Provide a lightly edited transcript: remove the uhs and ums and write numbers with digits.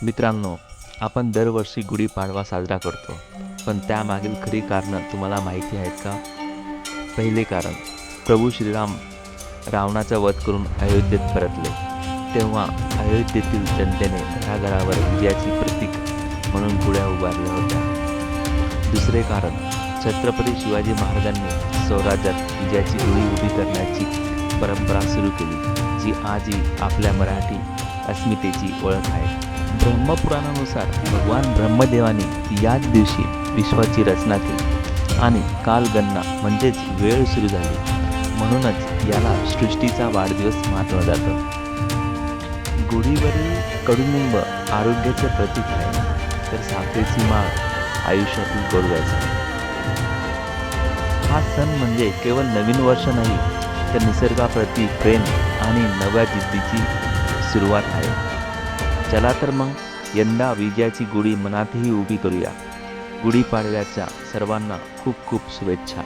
मित्रांनो, आपण दरवर्षी गुढीपाडवा साजरा करतो, पण त्यामागील खरी कारणं तुम्हाला माहिती आहेत का? पहिले कारण, प्रभू श्रीराम रावणाचा वध करून अयोध्येत परतले. तेव्हा अयोध्येतील जनतेने घराघरावर विजयाची प्रतीक म्हणून गुढ्या उभारल्या होत्या. दुसरे कारण, छत्रपती शिवाजी महाराजांनी स्वराज्यात विजयाची गुढी उभी करण्याची परंपरा सुरू केली, जी आजही आपल्या मराठी अस्मितेची ओळख आहे. ब्रह्मपुराणानुसार भगवान ब्रह्मदेवाने याच दिवशी विश्वाची रचना केली आणि कालगणना म्हणजेच वेळ सुरू झाली. म्हणूनच याला सृष्टीचा वाढदिवस मानलं जातं. गुढीवरील कडुनिंब आरोग्याचे प्रतीक आहे, तर साखरेची माळ आयुष्यातील गोडव्याचा. हा सण म्हणजे केवळ नवीन वर्ष नाही, तर निसर्गाप्रती प्रेम आणि नव्या जिद्दीची सुरुवात आहे. चला तर मग यंदा विजयाची गुढी मनातही उभी करूया. गुढीपाडव्याच्या सर्वांना खूप खूप शुभेच्छा.